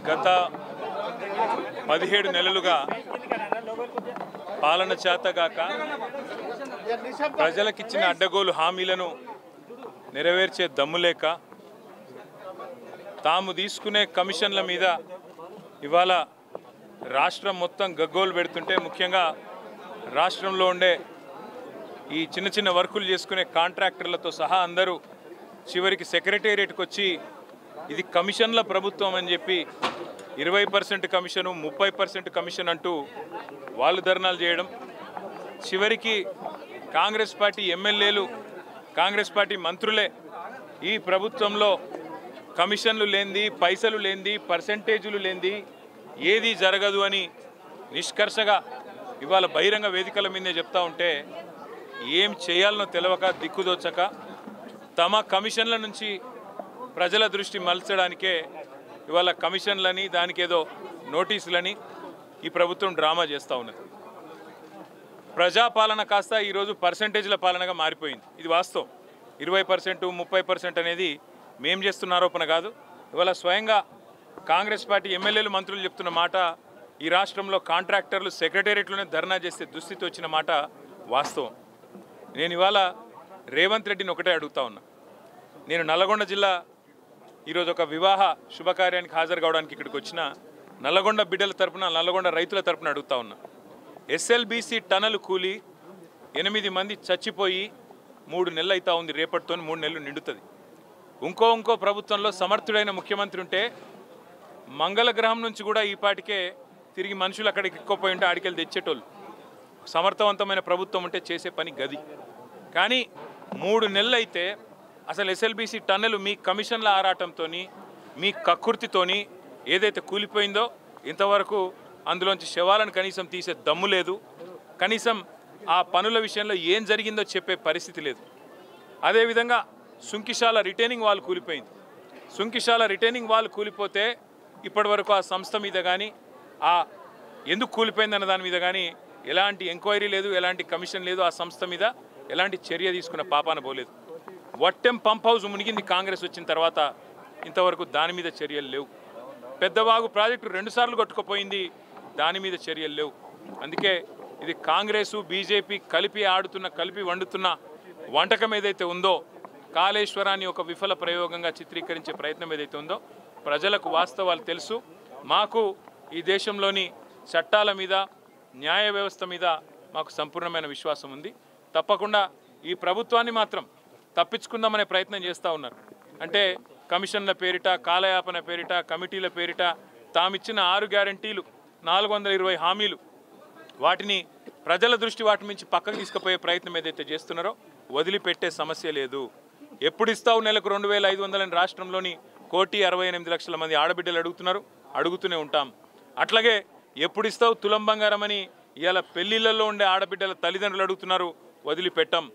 గత 17 నెలలుగా పాలన చేతగాక ప్రజలకిచ్చిన అడ్డగోలు హామీలను నెరవేర్చే దమ్ములేక తాము తీసుకునే కమిషన్ల మీద ఇవాళ రాష్ట్రం మొత్తం గగ్గోలు పెడుతుంటే ముఖ్యంగా రాష్ట్రంలో ఉండే ఈ చిన్న చిన్న వర్కులు చేసుకునే కాంట్రాక్టర్లతో సహా అందరూ చివరికి సెక్రటేరియట్కి వచ్చి ఇది కమిషన్ల ప్రభుత్వం అని చెప్పి 20% కమిషను 30% కమిషన్ అంటూ వాళ్ళు ధర్నాలు చేయడం, చివరికి కాంగ్రెస్ పార్టీ ఎమ్మెల్యేలు కాంగ్రెస్ పార్టీ మంత్రులే ఈ ప్రభుత్వంలో కమిషన్లు లేనిది, పైసలు లేనిది, పర్సెంటేజీలు లేనిది ఏది జరగదు అని నిష్కర్షగా ఇవాళ బహిరంగ వేదికల మీదే చెప్తా ఉంటే ఏం చేయాలనో తెలవక దిక్కుదోచక తమ కమిషన్ల నుంచి ప్రజల దృష్టి మలచడానికే ఇవాళ కమిషన్లని దానికి ఏదో నోటీసులని ఈ ప్రభుత్వం డ్రామా చేస్తూ ఉన్నది. ప్రజాపాలన కాస్త ఈరోజు పర్సెంటేజ్ల పాలనగా మారిపోయింది. ఇది వాస్తవం. 20%, 30% అనేది మేం చేస్తున్న ఆరోపణ కాదు. ఇవాళ స్వయంగా కాంగ్రెస్ పార్టీ ఎమ్మెల్యేలు మంత్రులు చెప్తున్న మాట, ఈ రాష్ట్రంలో కాంట్రాక్టర్లు సెక్రటేరియట్లోనే ధర్నా చేసే దుస్థితి వచ్చిన మాట వాస్తవం. నేను ఇవాళ రేవంత్ రెడ్డిని ఒకటే అడుగుతా ఉన్నా. నేను నల్లగొండ జిల్లా ఈరోజు ఒక వివాహ శుభకార్యానికి హాజరు కావడానికి ఇక్కడికి వచ్చిన నల్లగొండ బిడ్డల తరపున, నల్లగొండ రైతుల తరపున అడుగుతా ఉన్నా. SLBC టనల్ కూలి 8 మంది చచ్చిపోయి 3 నెలలు అవుతా ఉంది. రేపటితో 3 నెలలు నిండుతుంది. ఇంకో ప్రభుత్వంలో సమర్థుడైన ముఖ్యమంత్రి ఉంటే మంగళగ్రహం నుంచి కూడా ఈ పాటికే తిరిగి మనుషులు అక్కడికి ఎక్కువపోయి ఉంటే ఆడికెళ్ళి తెచ్చేటోళ్ళు. సమర్థవంతమైన ప్రభుత్వం ఉంటే చేసే పని గది. కానీ 3 నెలలు అయితే అసలు SLBC టన్నెలు మీ కమిషన్ల ఆరాటంతో, మీ కక్కుర్తితోని ఏదైతే కూలిపోయిందో ఇంతవరకు అందులోంచి శవాలను కనీసం తీసే దమ్ము లేదు. కనీసం ఆ పనుల విషయంలో ఏం జరిగిందో చెప్పే పరిస్థితి లేదు. అదేవిధంగా సుంకిశాల రిటైనింగ్ వాల్ కూలిపోయింది. సుంకిశాల రిటైనింగ్ వాల్ కూలిపోతే ఇప్పటి వరకు ఆ సంస్థ మీద కానీ, ఆ ఎందుకు కూలిపోయిందన్న దాని మీద కానీ ఎలాంటి ఎంక్వైరీ లేదు, ఎలాంటి కమిషన్ లేదు. ఆ సంస్థ మీద ఎలాంటి చర్య తీసుకున్న పాపాన పోలేదు. వట్టెం పంప్ హౌస్ మునిగింది కాంగ్రెస్ వచ్చిన తర్వాత, ఇంతవరకు దాని మీద చర్యలు లేవు. పెద్దవాగు ప్రాజెక్టు 2 సార్లు కొట్టుకుపోయింది, దాని మీద చర్యలు లేవు. అందుకే ఇది కాంగ్రెసు బీజేపీ కలిపి వండుతున్న వంటకం ఏదైతే ఉందో, కాళేశ్వరాన్ని ఒక విఫల ప్రయోగంగా చిత్రీకరించే ప్రయత్నం ఏదైతే ఉందో, ప్రజలకు వాస్తవాలు తెలుసు. మాకు ఈ దేశంలోని చట్టాల మీద, న్యాయ వ్యవస్థ మీద మాకు సంపూర్ణమైన విశ్వాసం ఉంది. తప్పకుండా ఈ ప్రభుత్వాన్ని మాత్రం తప్పించుకుందామనే ప్రయత్నం చేస్తూ ఉన్నారు. అంటే కమిషన్ల పేరిట, కాలయాపన పేరిట, కమిటీల పేరిట తామిచ్చిన 6 గ్యారంటీలు, 420 హామీలు, వాటిని ప్రజల దృష్టి వాటి నుంచి పక్కకు తీసుకుపోయే ప్రయత్నం ఏదైతే చేస్తున్నారో వదిలిపెట్టే సమస్య లేదు. ఎప్పుడు ఇస్తావు నెలకు 2500 అని రాష్ట్రంలోని 1,68,00,000 మంది ఆడబిడ్డలు అడుగుతున్నారు, అడుగుతూనే ఉంటాం. అట్లాగే ఎప్పుడు ఇస్తావు తులం బంగారం అని ఇవాళ పెళ్లిళ్లలో ఉండే ఆడబిడ్డల తల్లిదండ్రులు అడుగుతున్నారు, వదిలిపెట్టాం.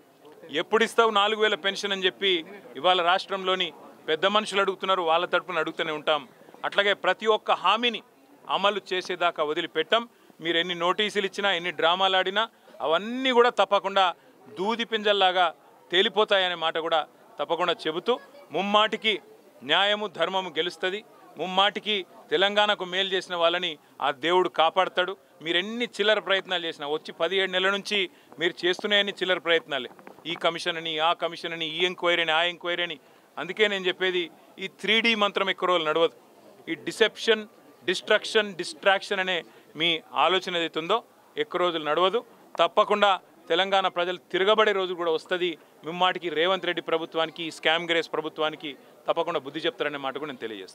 ఎప్పుడు ఇస్తావు 4,000 పెన్షన్ అని చెప్పి ఇవాళ రాష్ట్రంలోని పెద్ద మనుషులు అడుగుతున్నారు, వాళ్ళ తరపున అడుగుతూనే ఉంటాం. అట్లాగే ప్రతి ఒక్క హామీని అమలు చేసేదాకా వదిలిపెట్టాం. మీరు ఎన్ని నోటీసులు ఇచ్చినా, ఎన్ని డ్రామాలు ఆడినా అవన్నీ కూడా తప్పకుండా దూది పింజల్లాగా తేలిపోతాయనే మాట కూడా తప్పకుండా చెబుతూ, ముమ్మాటికి న్యాయము ధర్మము గెలుస్తుంది. ముమ్మాటికి తెలంగాణకు మేలు చేసిన వాళ్ళని ఆ దేవుడు కాపాడతాడు. మీరు ఎన్ని చిల్లర ప్రయత్నాలు చేసినా, వచ్చి 17 నెలల నుంచి మీరు చేస్తూనే అన్ని చిల్లర ప్రయత్నాలే. ఈ కమిషన్ అని, ఆ కమిషన్ అని, ఈ ఎంక్వైరీ అని, ఆ ఎంక్వైరీ అని. అందుకే నేను చెప్పేది, ఈ 3D మంత్రం ఎక్కువ రోజులు నడవదు. ఈ డిసెప్షన్, డిస్ట్రాక్షన్ అనే మీ ఆలోచన ఏదైతే ఉందో ఎక్కువ రోజులు నడవదు. తప్పకుండా తెలంగాణ ప్రజలు తిరగబడే రోజు కూడా వస్తుంది. మిమ్మాటికి రేవంత్ రెడ్డి ప్రభుత్వానికి, స్కామ్ గ్రేస్ ప్రభుత్వానికి తప్పకుండా బుద్ధి చెప్తారనే మాట కూడా నేను తెలియజేస్తాను.